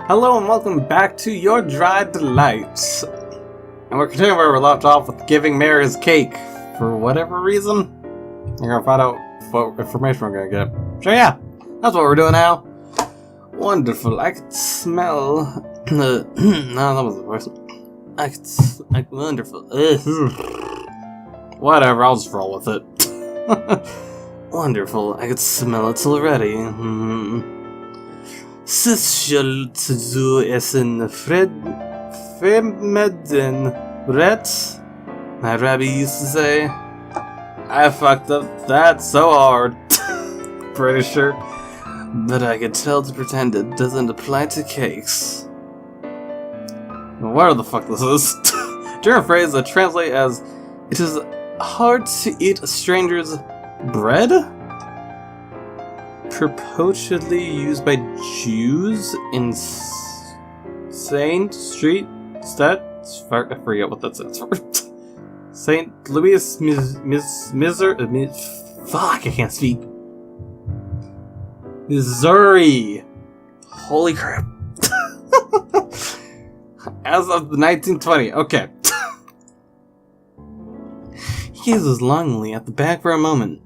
Hello and welcome back to your Dry Delights. And we're continuing where we left off with giving Meyer his cake. For whatever reason. You're gonna find out what information we're gonna get. So yeah, that's what we're doing now. Wonderful. I could smell... no, that was the voice. Wonderful. Whatever, I'll just roll with it. Wonderful. I could smell it already. Social to do is in Fremden Brett, my rabbi used to say. I fucked up that so hard. Pretty sure. But I could tell to pretend it doesn't apply to cakes. Whatever the fuck this is. German phrase that translates as, it is hard to eat a stranger's bread? Purportedly used by Jews in Saint Street Stats. I forget what that stands for. Saint Louis fuck, I can't speak. Missouri. Holy crap. As of the 1920. Okay. He gazes longingly at the bag for a moment,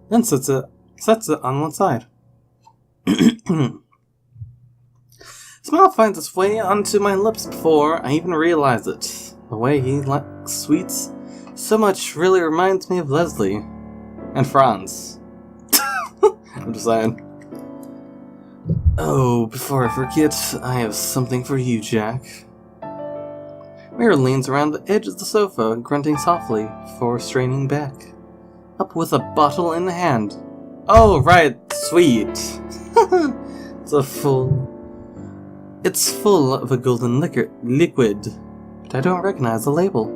then sets it on one side. Smile finds its way onto my lips before I even realize it. The way he likes sweets so much really reminds me of Leslie and Franz. I'm just saying. Oh, before I forget, I have something for you, Jack. Meyer leans around the edge of the sofa, grunting softly before straining back, up with a bottle in hand. Oh, right, sweet. It's full of a golden liquid, but I don't recognize the label.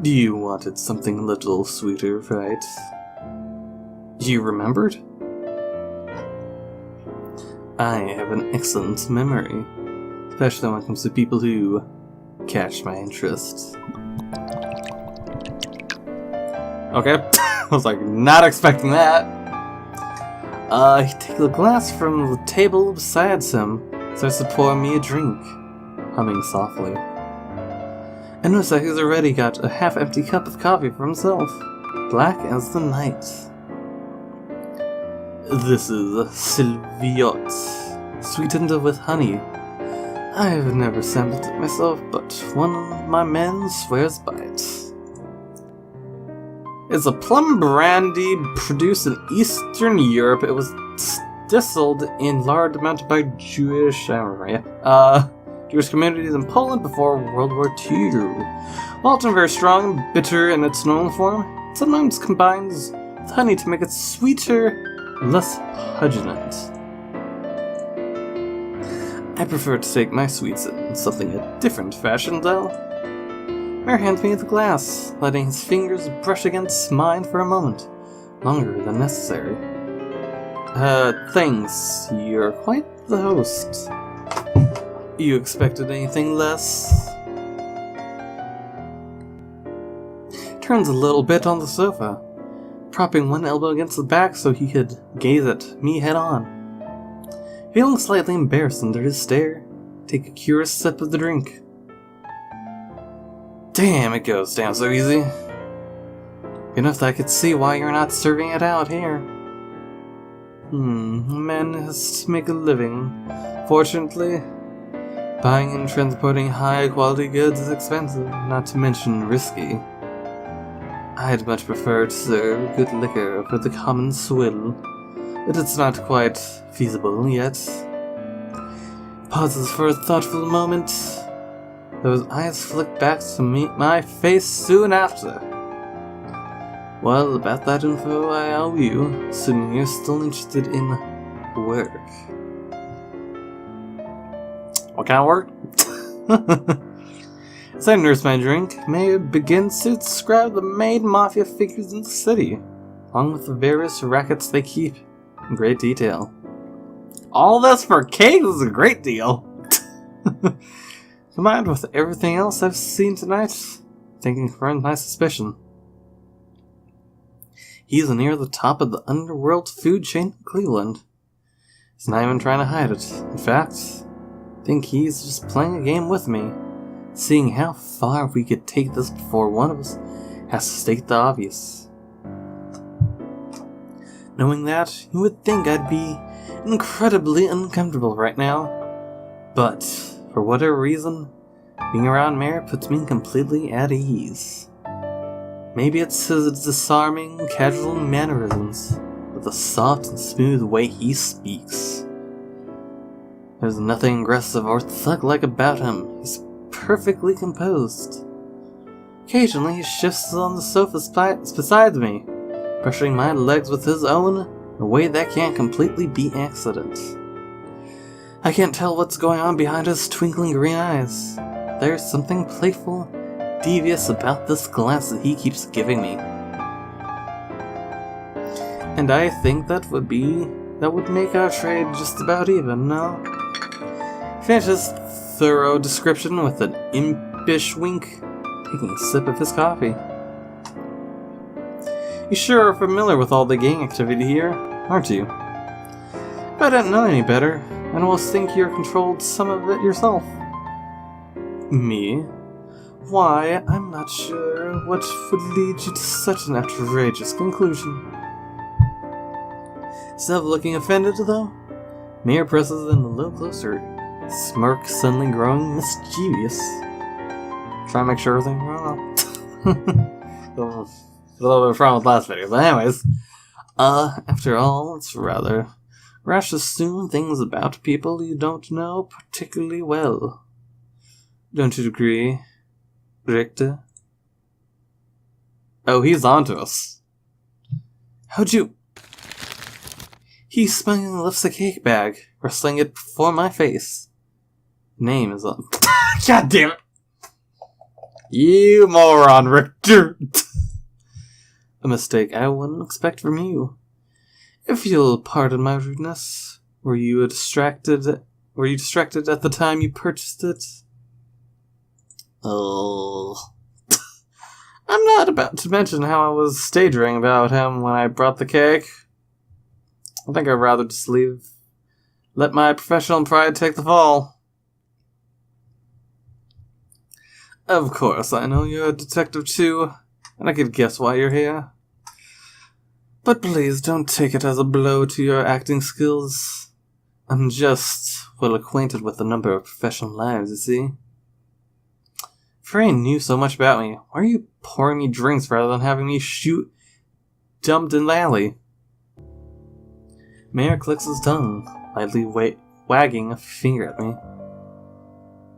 You wanted something a little sweeter, right? You remembered? I have an excellent memory, especially when it comes to people who catch my interest. Okay, I was like, not expecting that. He takes a glass from the table beside him, starts to pour me a drink, humming softly. And looks like he's already got a half-empty cup of coffee for himself, black as the night. This is Sylviot, sweetened with honey. I have never sampled it myself, but one of my men swears by it. It's a plum brandy produced in Eastern Europe. It was distilled in large amounts by Jewish communities in Poland before World War II. While often very strong and bitter in its normal form, it sometimes combines with honey to make it sweeter, less pungent. I prefer to take my sweets in something a different fashion, though. Meyer hands me the glass, letting his fingers brush against mine for a moment, longer than necessary. Thanks. You're quite the host. You expected anything less? Turns a little bit on the sofa, propping one elbow against the back so he could gaze at me head on. Feeling slightly embarrassed under his stare, take a curious sip of the drink. Damn, it goes down so easy. Enough that I could see why you're not serving it out here. A man has to make a living. Fortunately, buying and transporting high-quality goods is expensive, not to mention risky. I'd much prefer to serve good liquor for the common swill, but it's not quite feasible yet. Pauses for a thoughtful moment. Those eyes flick back to meet my face soon after. Well, about that info I owe you, assuming you're still interested in work. What kind of work? As I nurse my drink, Meyer begins to describe the main mafia figures in the city, along with the various rackets they keep, in great detail. All this for cake is a great deal! Combined with everything else I've seen tonight, thinking for my suspicion. He's near the top of the underworld food chain in Cleveland. He's not even trying to hide it. In fact, think he's just playing a game with me, seeing how far we could take this before one of us has to state the obvious. Knowing that, you would think I'd be incredibly uncomfortable right now, but for whatever reason, being around Meyer puts me completely at ease. Maybe it's his disarming, casual mannerisms, with the soft and smooth way he speaks. There's nothing aggressive or thug-like about him. He's perfectly composed. Occasionally, he shifts on the sofa beside me, pressuring my legs with his own in a way that can't completely be accident. I can't tell what's going on behind his twinkling green eyes. There's something playful, devious about this glance that he keeps giving me. And I think that would make our trade just about even, no? Finishes thorough description with an impish wink, taking a sip of his coffee. You sure are familiar with all the gang activity here, aren't you? If I didn't know any better, I'd almost think you controlled some of it yourself. Me? Why, I'm not sure what would lead you to such an outrageous conclusion. Instead of looking offended, though, Meyer presses in a little closer, smirk suddenly growing mischievous. Try to make sure everything's wrong. A little bit wrong with last video, but anyways. After all, it's rather rash to assume things about people you don't know particularly well. Don't you agree, Richter? Oh, he's onto us. How'd you... He smilingly lifts the cake bag, wrestling it before my face. Name is on... God damn it! You moron, Richter! A mistake I wouldn't expect from you. If you'll pardon my rudeness, were you distracted at the time you purchased it? Oh. I'm not about to mention how I was staggering about him when I brought the cake. I think I'd rather just let my professional pride take the fall. Of course, I know you're a detective too, and I could guess why you're here. But please don't take it as a blow to your acting skills. I'm just well acquainted with a number of professional lives, you see. If Ray knew so much about me, why are you pouring me drinks rather than having me dumped in the alley? Meyer clicks his tongue, lightly wagging a finger at me.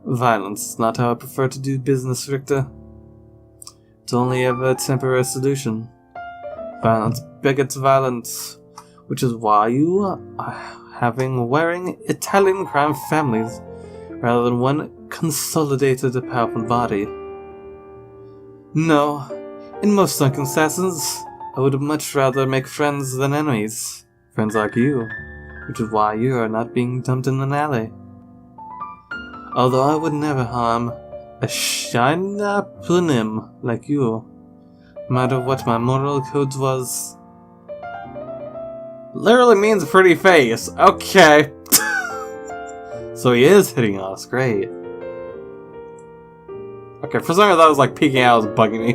Violence is not how I prefer to do business, Richter. It's only ever a temporary solution. Violence begets violence, which is why you are wearing Italian crime families rather than one consolidated powerful body. No, in most circumstances, I would much rather make friends than enemies. Friends like you, which is why you are not being dumped in an alley. Although I would never harm a shinapunim like you, no matter what my moral codes was. Literally means pretty face. Okay. So he is hitting us. Great. Okay, for some reason that was like peeking out, was bugging me.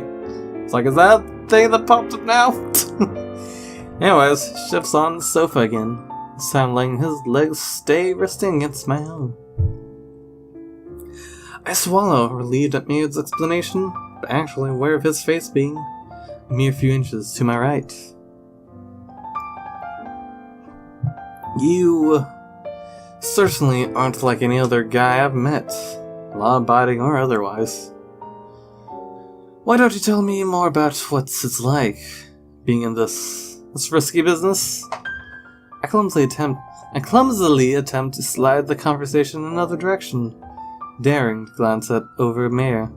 It's like, is that thing that popped up now? Anyways, he shifts on the sofa again, this time letting his legs stay resting against my own. I swallow, relieved at Mead's explanation, but actually aware of his face being a mere few inches to my right. You certainly aren't like any other guy I've met, law-abiding or otherwise. Why don't you tell me more about what it's like, being in this risky business? I clumsily attempt to slide the conversation in another direction, daring to glance over Meyer.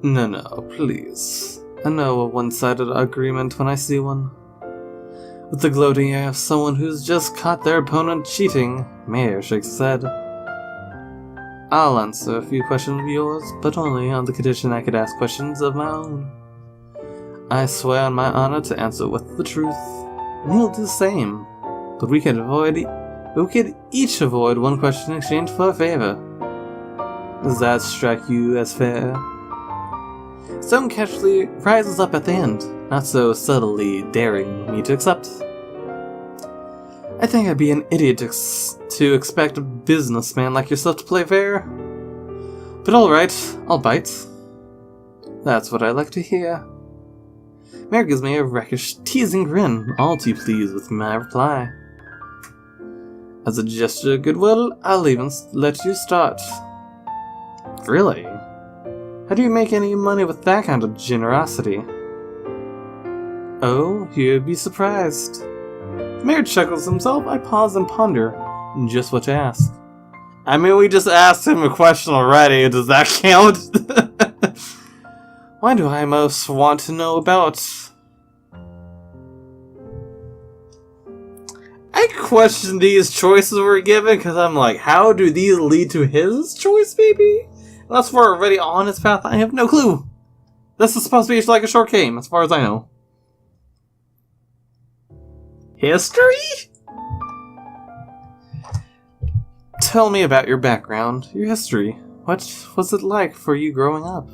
No, please. I know a one-sided agreement when I see one. With the gloating air of someone who's just caught their opponent cheating, Meyer shakes his head. I'll answer a few questions of yours, but only on the condition I could ask questions of my own. I swear on my honor to answer with the truth, and you'll do the same, but we can avoid We could each avoid one question in exchange for a favor. Does that strike you as fair? Stone casually rises up at the end, not so subtly daring me to accept. I think I'd be an idiot to expect a businessman like yourself to play fair. But alright, I'll bite. That's what I like to hear. Meyer gives me a rakish, teasing grin, all too pleased with my reply. As a gesture of goodwill, I'll even let you start. Really? How do you make any money with that kind of generosity? Oh, you'd be surprised. Meyer chuckles himself. I pause and ponder just what to ask. I mean, we just asked him a question already. Does that count? Why do I most want to know about... I question these choices we're given because I'm like, how do these lead to his choice, maybe? Unless we're already on his path, I have no clue. This is supposed to be like a short game, as far as I know. History? Tell me about your background, your history. What was it like for you growing up?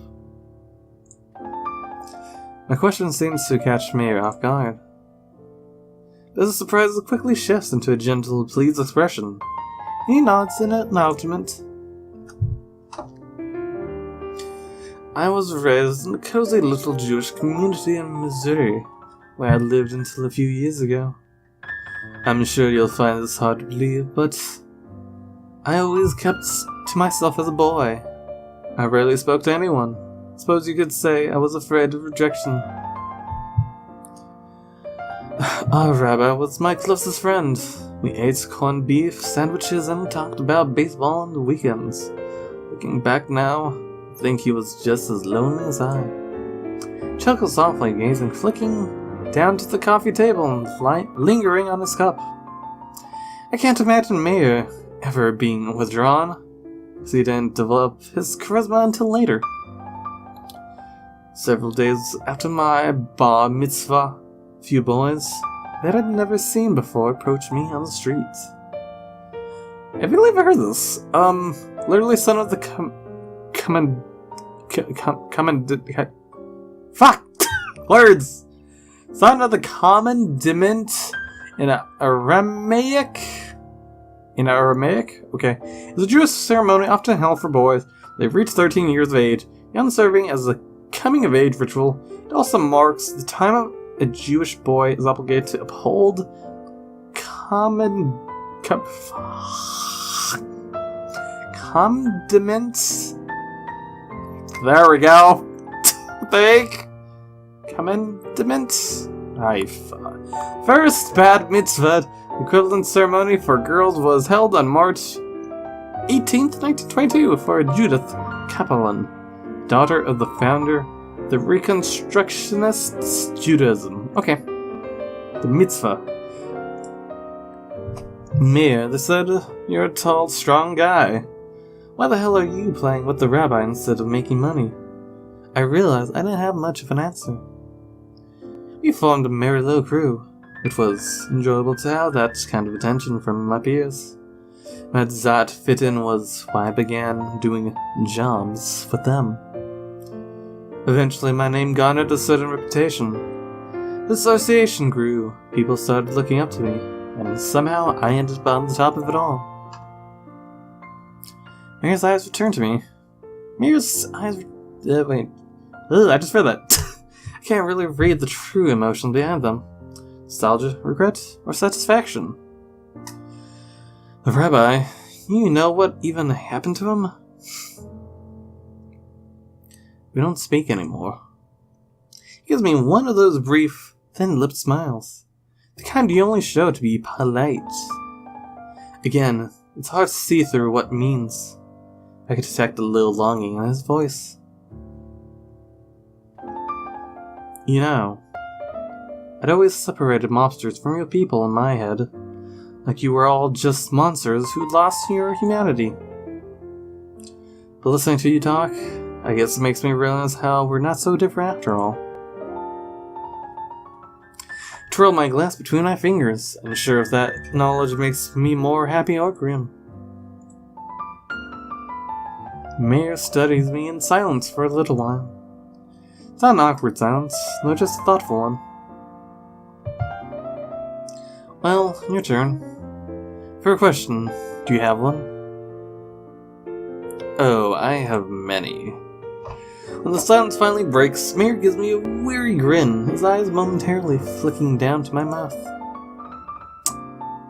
My question seems to catch Meyer off guard. This surprise quickly shifts into a gentle, pleased expression. He nods in acknowledgement. I was raised in a cozy little Jewish community in Missouri, where I lived until a few years ago. I'm sure you'll find this hard to believe, but I always kept to myself as a boy. I rarely spoke to anyone. Suppose you could say I was afraid of rejection. Our rabbi was my closest friend. We ate corned beef, sandwiches, and talked about baseball on the weekends. Looking back now, I think he was just as lonely as I. Chuckled softly, gazing, flicking down to the coffee table and lingering on his cup. I can't imagine Meyer ever being withdrawn, because he didn't develop his charisma until later. Several days after my bar mitzvah, a few boys that I'd never seen before approached me on the street. Have you ever heard this? Literally son of the fuck! Words! Son of the commandant in Aramaic? In Aramaic? Okay. It's a Jewish ceremony often held for boys. They've reached 13 years of age, young serving as a coming-of-age ritual. It also marks the time a Jewish boy is obligated to uphold condiments. There we go. Think. Condiments. First bad mitzvah equivalent ceremony for girls was held on March 18th, 1922 for Judith Kaplan, daughter of the founder the Reconstructionists Judaism. Okay. The mitzvah. Meyer, they said, you're a tall, strong guy. Why the hell are you playing with the rabbi instead of making money? I realized I didn't have much of an answer. We formed a merry little crew. It was enjoyable to have that kind of attention from my peers. My desire to fit in was why I began doing jobs for them. Eventually, my name garnered a certain reputation. The association grew, people started looking up to me, and somehow I ended up on the top of it all. Meyer's eyes returned to me. Meyer's eyes... wait. Ugh, I just read that. I can't really read the true emotion behind them. Nostalgia, regret, or satisfaction. The rabbi, you know what even happened to him? We don't speak anymore. He gives me one of those brief, thin-lipped smiles. The kind you only show to be polite. Again, it's hard to see through what it means. I could detect a little longing in his voice. You know, I'd always separated mobsters from real people in my head. Like you were all just monsters who'd lost your humanity. But listening to you talk, I guess it makes me realize how we're not so different after all. twirl my glass between my fingers, unsure if that knowledge makes me more happy or grim. Meyer studies me in silence for a little while. It's not an awkward silence, though just a thoughtful one. Well, your turn. For a question, do you have one? Oh, I have many. When the silence finally breaks, Meyer gives me a weary grin, his eyes momentarily flicking down to my mouth.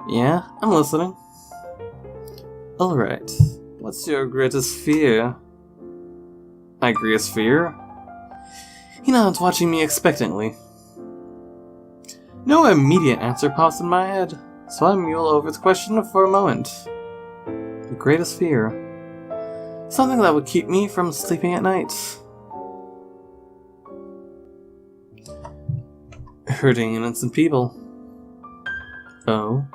Yeah, I'm listening. Alright, what's your greatest fear? My greatest fear? He nods, watching me expectantly. No immediate answer pops in my head, so I mull over the question for a moment. The greatest fear. Something that would keep me from sleeping at night. Hurting innocent people. Oh?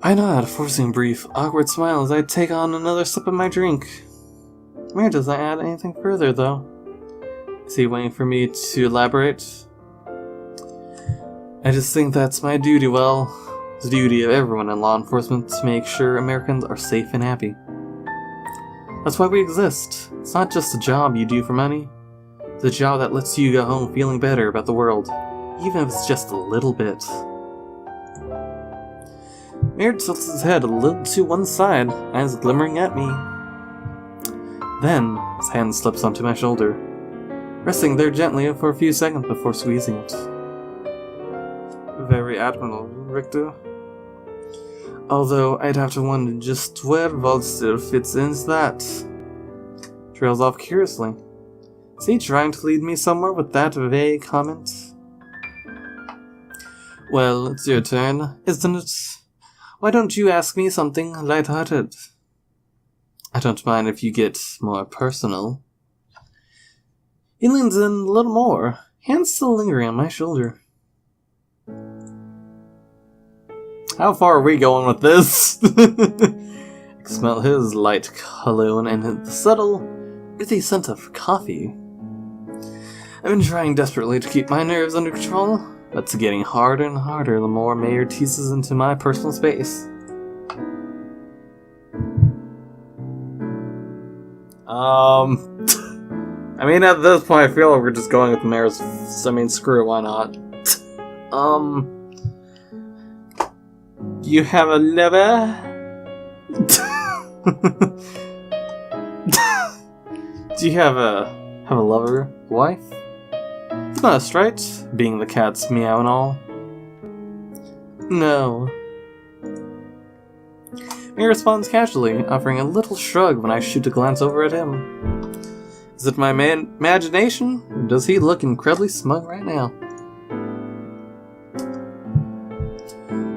I nod, forcing a brief, awkward smile as I take on another sip of my drink. Meyer doesn't add anything further, though. Is he waiting for me to elaborate? I just think that's my duty, the duty of everyone in law enforcement to make sure Americans are safe and happy. That's why we exist. It's not just a job you do for money. It's a job that lets you go home feeling better about the world, even if it's just a little bit. Meyer tilts his head a little to one side, eyes glimmering at me. Then, his hand slips onto my shoulder, resting there gently for a few seconds before squeezing it. Very admirable, Richter. Although I'd have to wonder just where Volster fits into that. Trails off curiously. Is he trying to lead me somewhere with that vague comment? Well, it's your turn, isn't it? Why don't you ask me something lighthearted? I don't mind if you get more personal. He leans in a little more, hands still lingering on my shoulder. How far are we going with this? I can smell his light cologne and the subtle, earthy scent of coffee. I've been trying desperately to keep my nerves under control, but it's getting harder and harder the more Meyer teases into my personal space. I mean, at this point, I feel like we're just going with Meyer's. Screw it, why not? You have a lover? Do you have a lover, wife? It's must, right? Being the cat's meow and all. No. He responds casually, offering a little shrug when I shoot a glance over at him. Is it my imagination, or does he look incredibly smug right now?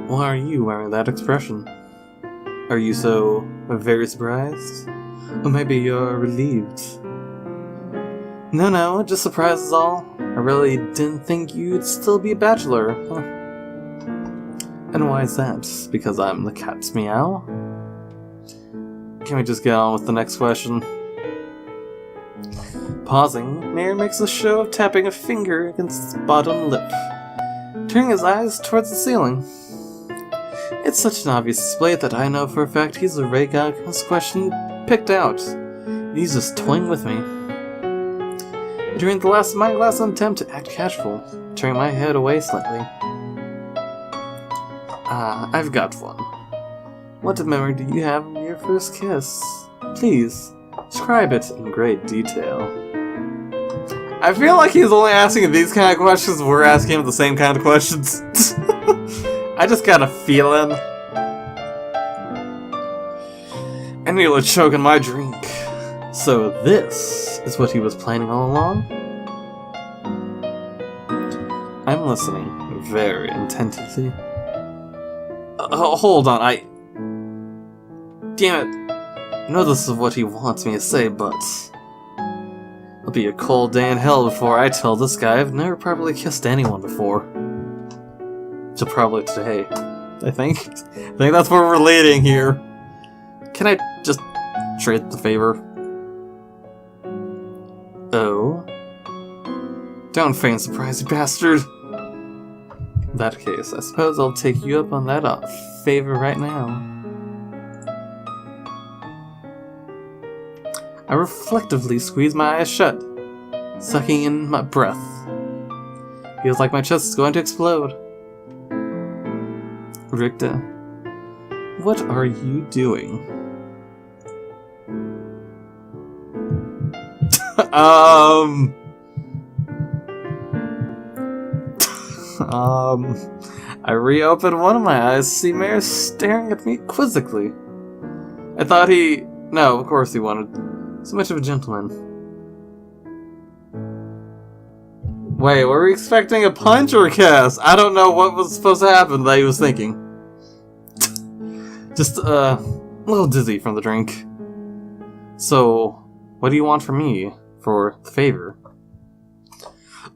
Why are you wearing that expression? Are you so very surprised? Or maybe you're relieved? No, just surprised is all. I really didn't think you'd still be a bachelor. Huh. And why is that? Because I'm the cat's meow? Can we just get on with the next question? Pausing, Meyer makes a show of tapping a finger against his bottom lip, turning his eyes towards the ceiling. It's such an obvious display that I know for a fact he's already got his question picked out. He's just toying with me. During my last attempt to act casual, turning my head away slightly. I've got one. What memory do you have of your first kiss? Please, describe it in great detail. I feel like he's only asking these kind of questions, we're asking him the same kind of questions. I just got a feeling. I nearly choke on my drink. So this is what he was planning all along? I'm listening very intently. Hold on, Damn it. I know this is what he wants me to say, but it'll be a cold day in hell before I tell this guy I've never properly kissed anyone before. Till probably today, I think. I think that's where we're leading here. Can I just trade the favor? Oh? Don't feign surprise, you bastard! In that case, I suppose I'll take you up on that favor right now. I reflectively squeeze my eyes shut, sucking in my breath. Feels like my chest is going to explode. Richter, what are you doing? I reopened one of my eyes to see Meyer staring at me quizzically. I thought no, of course he wanted. So much of a gentleman. Wait, were we expecting a punch or a kiss? I don't know what was supposed to happen that he was thinking. Just, a little dizzy from the drink. So, what do you want from me for the favor?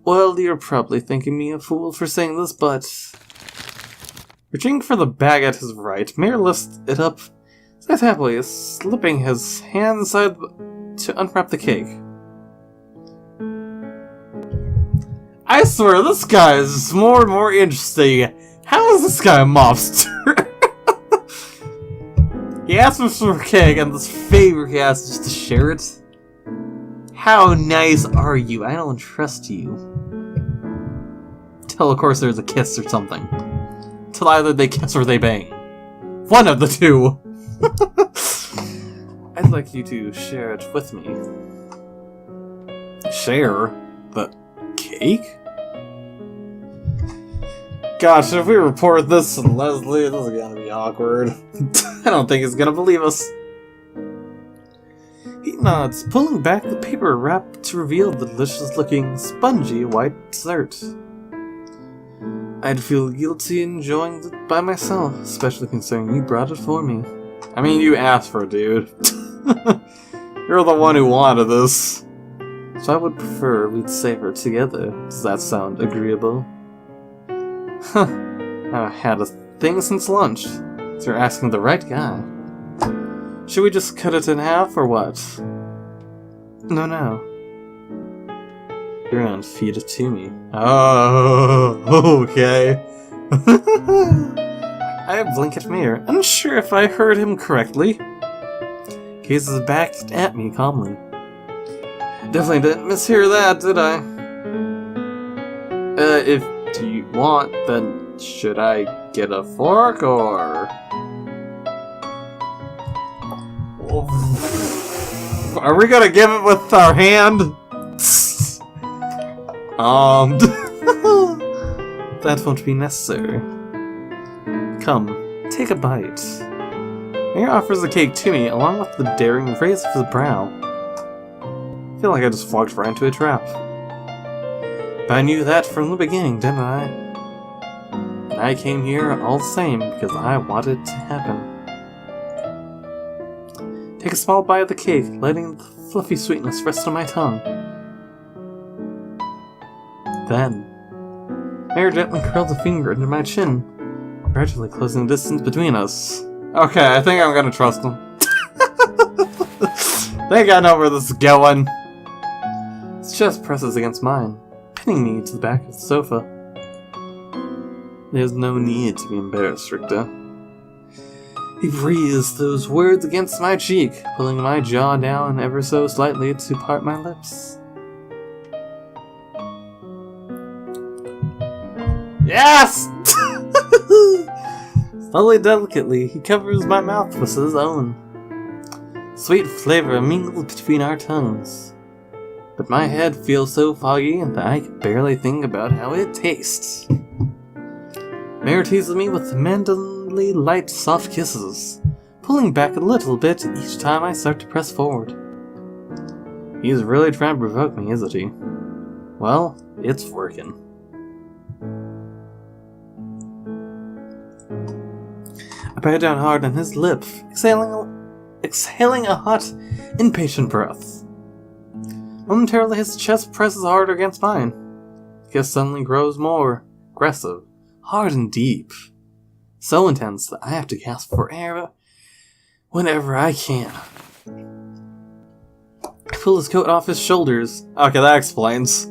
Well, you're probably thinking me a fool for saying this, but... Reaching for the bag at his right, Meyer lifts it up, says happily, slipping his hand inside to unwrap the cake. I swear, this guy is just more and more interesting. How is this guy a mobster? He asked me for a cake, and this favor he asked just to share it? How nice are you? I don't trust you. Till, of course, there's a kiss or something. Till either they kiss or they bang. One of the two! I'd like you to share it with me. Share? The cake? Gosh, if we report this to Leslie, this is gonna be awkward. I don't think he's gonna believe us. He nods, pulling back the paper wrap to reveal the delicious-looking, spongy white dessert. I'd feel guilty enjoying it by myself, especially considering you brought it for me. I mean, you asked for it, dude. You're the one who wanted this. So I would prefer we'd savor together. Does that sound agreeable? Huh. I've had a thing since lunch. So you're asking the right guy. Should we just cut it in half, or what? No. You're gonna feed it to me. Oh, okay. I blink at Meyer, unsure if I heard him correctly. Gazes back at me calmly. Definitely didn't mishear that, did I? If you want, then should I get a fork, or...? Are we gonna give it with our hand? That won't be necessary. Come, take a bite. Meyer offers the cake to me, along with the daring raise of his brow. I feel like I just walked right into a trap. But I knew that from the beginning, didn't I? And I came here all the same because I wanted it to happen. Take a small bite of the cake, letting the fluffy sweetness rest on my tongue. Then, Meyer gently curls a finger under my chin, gradually closing the distance between us. Okay, I think I'm gonna trust him. I think I know where this is going. His chest presses against mine, pinning me to the back of the sofa. There's no need to be embarrassed, Richter. He breathes those words against my cheek, pulling my jaw down ever so slightly to part my lips. Yes! Slowly, delicately, he covers my mouth with his own. Sweet flavor mingles between our tongues. But my head feels so foggy that I can barely think about how it tastes. Meyer teases me with manly light, soft kisses, pulling back a little bit each time I start to press forward. He's really trying to provoke me, isn't he? Well, it's working. I bite down hard on his lip, exhaling a hot, impatient breath. Momentarily, his chest presses harder against mine. The kiss suddenly grows more aggressive, hard and deep. So intense that I have to gasp for air whenever I can. I pull his coat off his shoulders. Okay, that explains.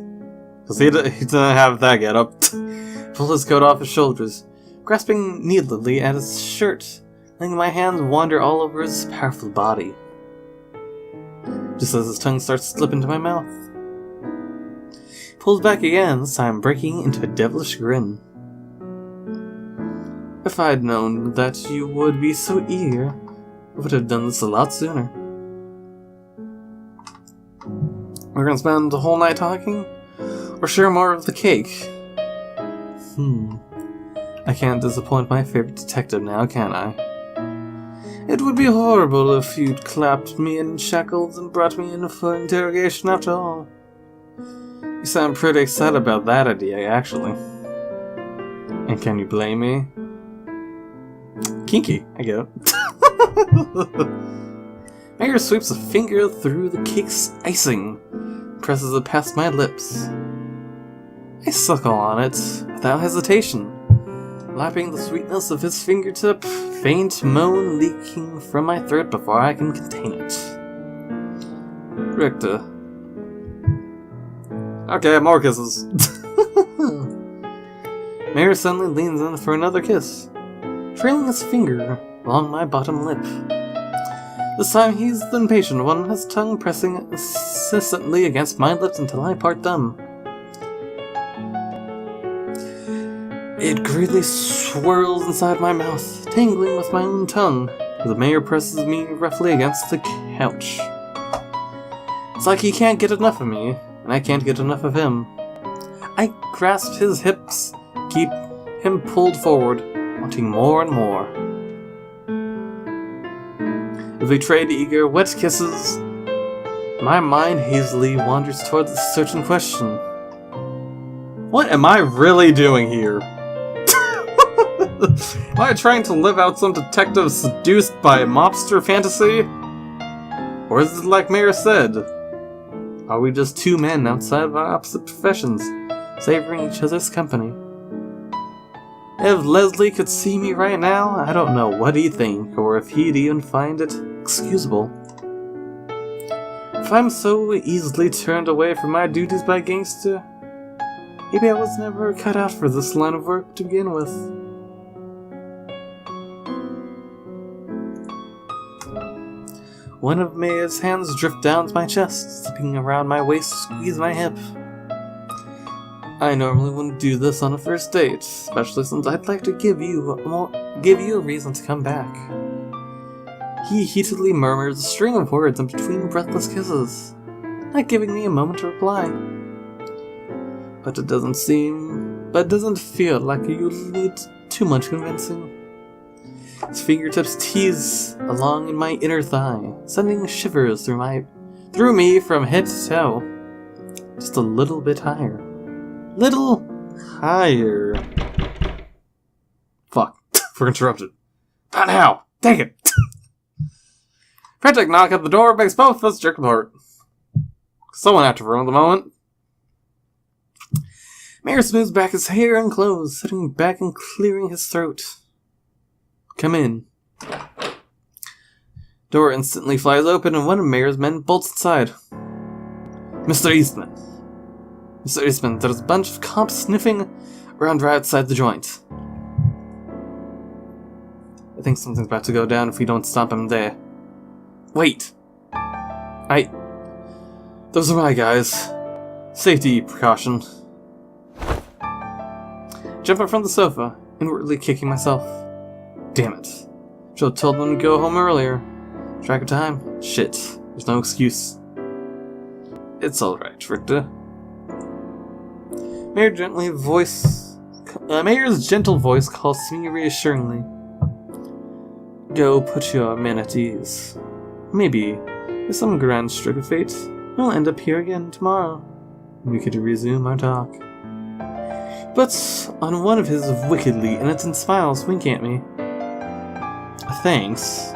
Because he doesn't have that get up. Pulled his coat off his shoulders, grasping needlessly at his shirt, letting my hands wander all over his powerful body. Just as his tongue starts to slip into my mouth. He pulls back again, this time breaking into a devilish grin. If I'd known that you would be so eager, I would have done this a lot sooner. We're gonna spend the whole night talking? Or share more of the cake? I can't disappoint my favorite detective now, can I? It would be horrible if you'd clapped me in shackles and brought me in for interrogation after all. You sound pretty excited about that idea, actually. And can you blame me? Kinky, I get it. Meyer sweeps a finger through the cake's icing, presses it past my lips. I suckle on it without hesitation, lapping the sweetness of his fingertip, faint moan leaking from my throat before I can contain it. Richter. Okay, more kisses. Meyer suddenly leans in for another kiss, trailing his finger along my bottom lip. This time he's the impatient one, his tongue pressing insistently against my lips until I part them. It greedily swirls inside my mouth, tangling with my own tongue, as the Meyer presses me roughly against the couch. It's like he can't get enough of me, and I can't get enough of him. I grasp his hips, keep him pulled forward, wanting more and more. As we trade eager, wet kisses, my mind hazily wanders towards the certain question. What am I really doing here? Am I trying to live out some detective seduced by mobster fantasy? Or is it like Meyer said? Are we just two men outside of our opposite professions, savoring each other's company? If Leslie could see me right now, I don't know what he'd think, or if he'd even find it excusable. If I'm so easily turned away from my duties by gangster, maybe I was never cut out for this line of work to begin with. One of Mayer's hands drift down to my chest, slipping around my waist to squeeze my hip. I normally wouldn't do this on a first date, especially since I'd like to give you a reason to come back. He heatedly murmurs a string of words in between breathless kisses, not giving me a moment to reply. But it doesn't feel like you'll need too much convincing. His fingertips tease along in my inner thigh, sending shivers through me from head to toe. Just a little bit higher. Little higher. Fuck. We're interrupted. Not now! Dang it! Frantic knock at the door makes both of us jerk apart. Someone had to ruin the moment. Meyer smooths back his hair and clothes, sitting back and clearing his throat. Come in. Door instantly flies open and one of Mayer's men bolts inside. Mr. Eastman. Mr. Eastman, there's a bunch of cops sniffing around right outside the joint. I think something's about to go down if we don't stop him there. Wait. Those are my guys. Safety precaution. Jumping from the sofa, inwardly kicking myself. Damn it. Should have told them to go home earlier. Track of time? Shit. There's no excuse. It's alright, Richter. Mayer's gentle voice calls to me reassuringly. Go put your men at ease. Maybe, with some grand stroke of fate, we'll end up here again tomorrow. We could resume our talk. But on one of his wickedly innocent smiles winking at me. Thanks.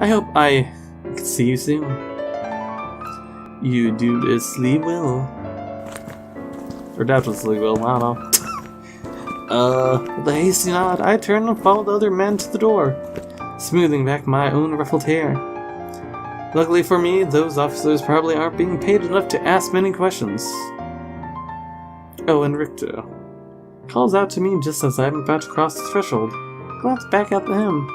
I hope I can see you soon. You doubtlessly will. Or doubtlessly will, I don't know. With a hasty nod, I turn and follow the other men to the door, smoothing back my own ruffled hair. Luckily for me, those officers probably aren't being paid enough to ask many questions. Oh, and Richter calls out to me just as I'm about to cross the threshold. Glance back at him.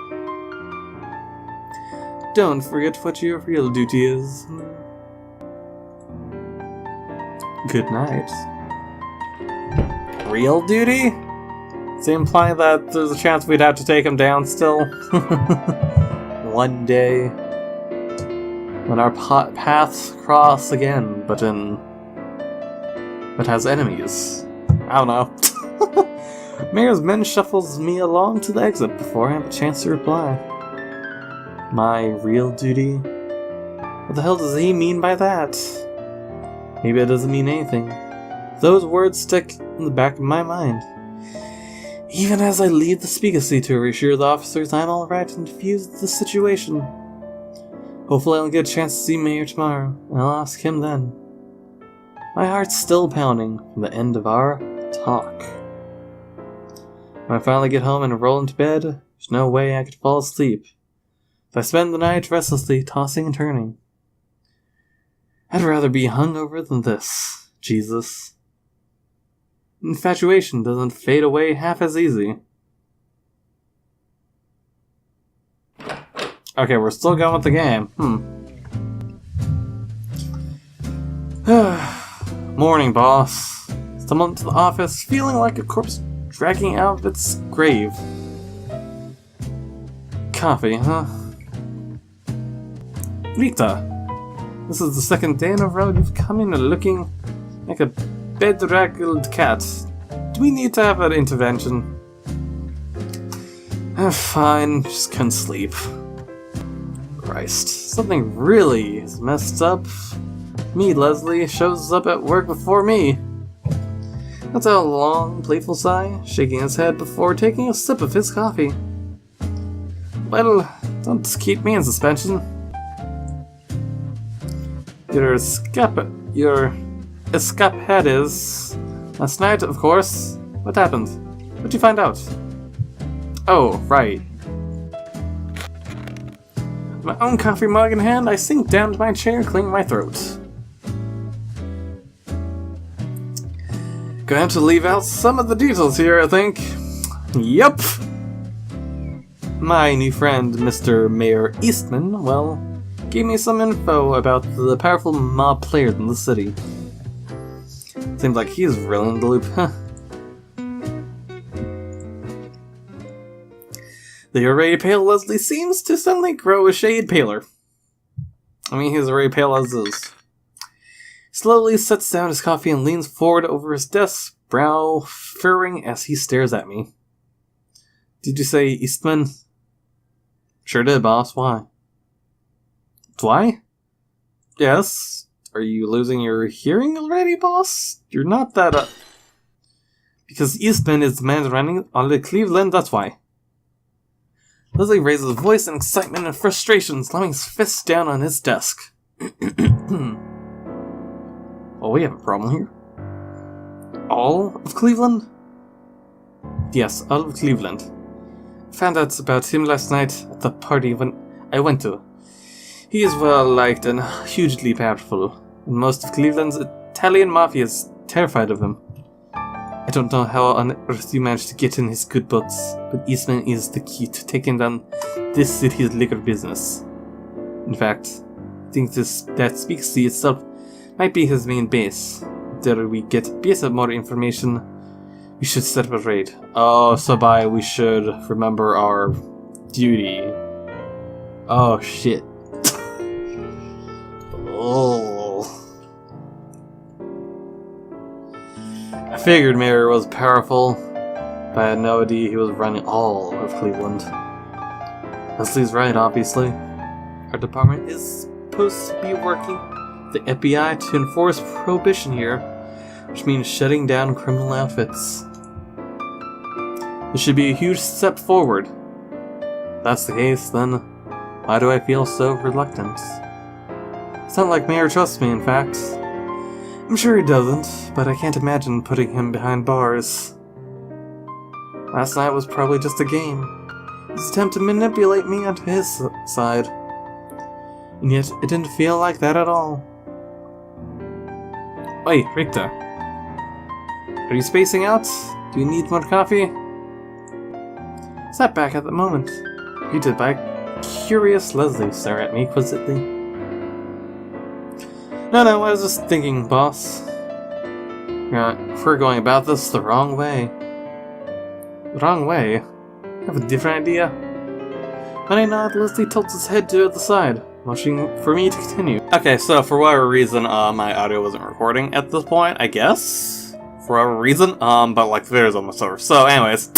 Don't forget what your real duty is. Good night. Real duty? Does it imply that there's a chance we'd have to take him down still? One day. When our paths cross again, but has enemies. I don't know. Mayer's men shuffles me along to the exit before I have a chance to reply. My real duty? What the hell does he mean by that? Maybe it doesn't mean anything. Those words stick in the back of my mind. Even as I leave the speakeasy to reassure the officers I'm alright and defuse the situation. Hopefully I'll get a chance to see Meyer tomorrow, and I'll ask him then. My heart's still pounding from the end of our talk. When I finally get home and roll into bed, there's no way I could fall asleep. If I spend the night restlessly tossing and turning. I'd rather be hungover than this, Jesus. Infatuation doesn't fade away half as easy. Okay, we're still going with the game. Morning, boss. Stumbled into the office, feeling like a corpse dragging out of its grave. Coffee, huh? Richter, this is the second day in a row you've come in looking like a bedraggled cat. Do we need to have an intervention? Fine, just couldn't sleep. Christ, something really is messed up. Me, Leslie, shows up at work before me. That's a long, playful sigh, shaking his head before taking a sip of his coffee. Well, don't keep me in suspension. Your escape head is... Last night, of course. What happened? What'd you find out? Oh, right. My own coffee mug in hand, I sink down to my chair, clearing my throat. Gonna have to leave out some of the details here, I think. Yep! My new friend, Mr. Mayor Eastman, well, gave me some info about the powerful mob players in the city. Seems like he's really in the loop, huh? The already pale Leslie seems to suddenly grow a shade paler. I mean, he's already pale as is. Slowly sets down his coffee and leans forward over his desk, brow furrowing as he stares at me. Did you say Eastman? Sure did, boss. Why? Why? Yes. Are you losing your hearing already, boss? You're not that, Because Eastman is the man running on the Cleveland, that's why. Leslie raises his voice in excitement and frustration, slamming his fist down on his desk. Well, we have a problem here. All of Cleveland? Yes, all of Cleveland. Found out about him last night at the party I went to. He is well liked and hugely powerful, and most of Cleveland's Italian mafia is terrified of him. I don't know how on earth you managed to get in his good books, but Eastman is the key to taking down this city's liquor business. In fact, I think that speakeasy itself might be his main base. After we get a bit of more information, we should set up a raid. Oh, so we should remember our duty. Oh, shit. Oh. I figured Meyer was powerful, but I had no idea he was running all of Cleveland. Leslie's right, obviously. Our department is supposed to be working with the FBI to enforce prohibition here, which means shutting down criminal outfits. This should be a huge step forward. If that's the case, then why do I feel so reluctant? It's not like Meyer trusts me, in fact. I'm sure he doesn't, but I can't imagine putting him behind bars. Last night was probably just a game. His attempt to manipulate me onto his side. And yet, it didn't feel like that at all. Wait, Richter. Are you spacing out? Do you need more coffee? Sat back at the moment, greeted by a curious Leslie stare at me quizzically. No, I was just thinking, boss. We're going about this the wrong way. The wrong way? I have a different idea. When I nod, Leslie tilts his head to the side, motioning for me to continue. Okay, so for whatever reason, my audio wasn't recording at this point, I guess. For whatever reason, but like the video's almost over. So anyways,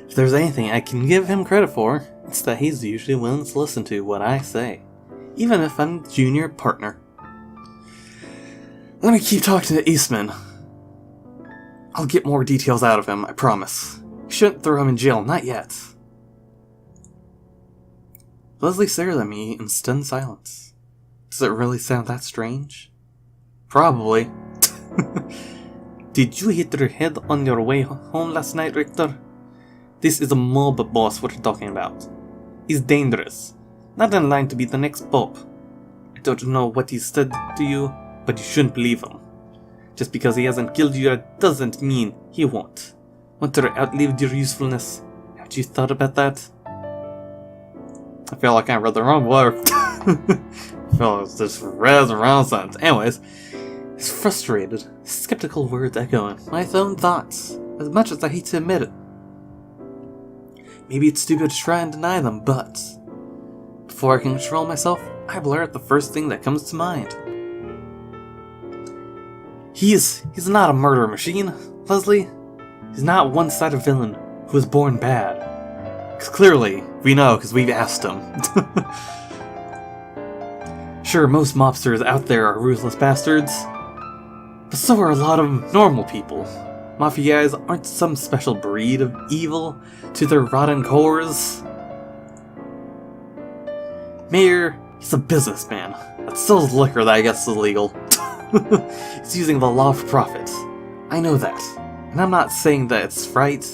if there's anything I can give him credit for, it's that he's usually willing to listen to what I say, even if I'm junior partner. Let me keep talking to Eastman. I'll get more details out of him, I promise. You shouldn't throw him in jail, not yet. Leslie stared at me in stunned silence. Does it really sound that strange? Probably. Did you hit your head on your way home last night, Richter? This is a mob boss we're talking about. He's dangerous. Not in line to be the next pope. I don't know what he said to you, but you shouldn't believe him. Just because he hasn't killed you doesn't mean he won't. Want to outlive your usefulness? Have you thought about that? I feel like I read the wrong word. I feel like it's just read the wrong sentence. Anyways, it's frustrated, skeptical words echoing my own thoughts, as much as I hate to admit it. Maybe it's stupid to try and deny them, but before I can control myself, I blur out the first thing that comes to mind. He's not a murder machine, Leslie. He's not a one-sided villain who was born bad. Clearly, we know because we've asked him. Sure, most mobsters out there are ruthless bastards, but so are a lot of normal people. Mafia guys aren't some special breed of evil to their rotten cores. Meyer, he's a businessman that sells liquor that I guess is illegal. He's using the law for profit. I know that, and I'm not saying that it's right,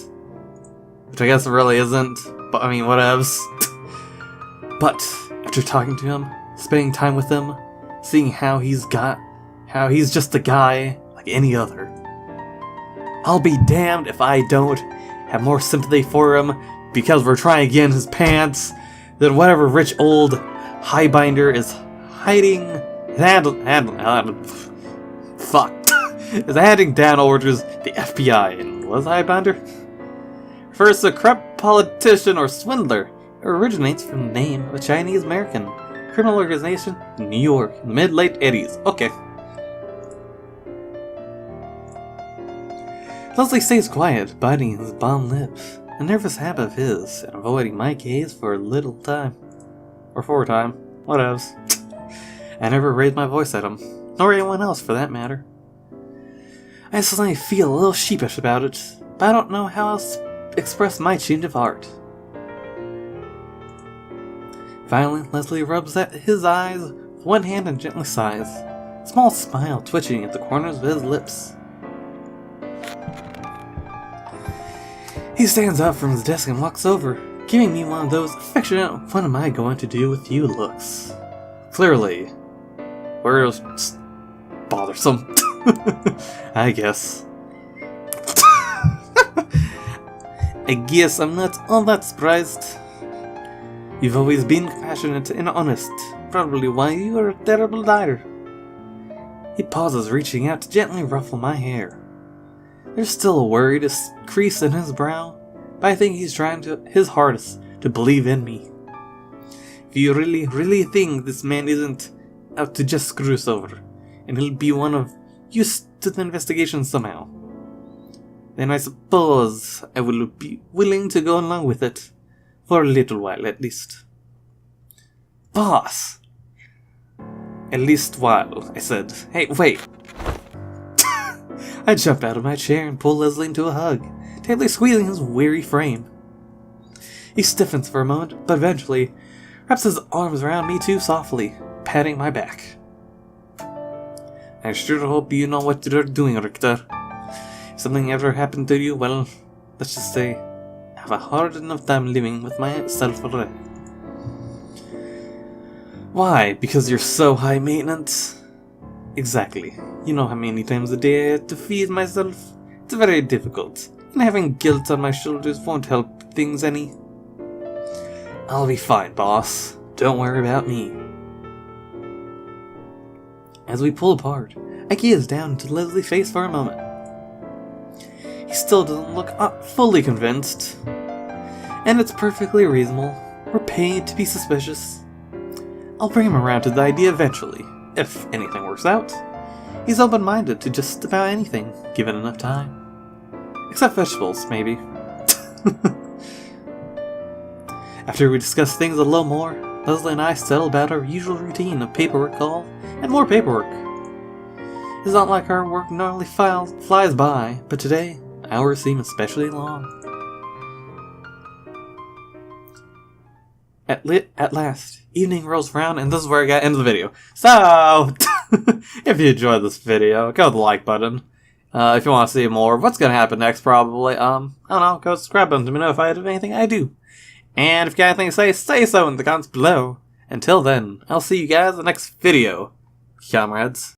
which I guess it really isn't. But I mean, whatevs. But after talking to him, spending time with him, seeing how he's just a guy like any other, I'll be damned if I don't have more sympathy for him because we're trying to get in his pants than whatever rich old highbinder is hiding is handing down orders to the FBI. And was highbinder? First, a corrupt politician or swindler. It originates from the name of a Chinese American criminal organization in New York in the mid-late 80s. Okay. Leslie stays quiet, biting his bomb lips, a nervous habit of his, and avoiding my gaze for a little time. Or for a time. Whatevs. I never raised my voice at him, nor anyone else for that matter. I suddenly feel a little sheepish about it, but I don't know how else express my change of heart. Finally, Leslie rubs at his eyes with one hand and gently sighs, a small smile twitching at the corners of his lips. He stands up from his desk and walks over, giving me one of those affectionate "what am I going to do with you" looks. Clearly, we're just bothersome. I guess. I guess I'm not all that surprised. You've always been compassionate and honest, probably why you are a terrible liar. He pauses, reaching out to gently ruffle my hair. There's still a worried crease in his brow, but I think he's trying his hardest to believe in me. If you really think this man isn't out to just screw us over, and he'll be one of use to the investigation somehow, then I suppose I will be willing to go along with it, for a little while at least. Boss! At least while, I said. Hey, wait! I jumped out of my chair and pulled Leslie into a hug, tightly squeezing his weary frame. He stiffens for a moment, but eventually wraps his arms around me too softly, patting my back. I sure hope you know what you're doing, Richter. If something ever happened to you, well, let's just say, I have a hard enough time living with myself already. Why? Because you're so high maintenance? Exactly. You know how many times a day I have to feed myself? It's very difficult, and having guilt on my shoulders won't help things any. I'll be fine, boss. Don't worry about me. As we pull apart, I gaze down into Leslie's face for a moment. He still doesn't look fully convinced, and it's perfectly reasonable. We're paid to be suspicious. I'll bring him around to the idea eventually, if anything works out. He's open-minded to just about anything, given enough time. Except vegetables, maybe. After we discuss things a little more, Leslie and I settle about our usual routine of paperwork call and more paperwork. It's not like our work normally flies by, but today, hours seem especially long. At last, evening rolls around, and this is where I gotta end the video. So, if you enjoyed this video, go with the like button. If you want to see more of what's gonna happen next, probably, I don't know, go subscribe button to be notified of anything I do. And if you got anything to say so in the comments below. Until then, I'll see you guys in the next video, comrades.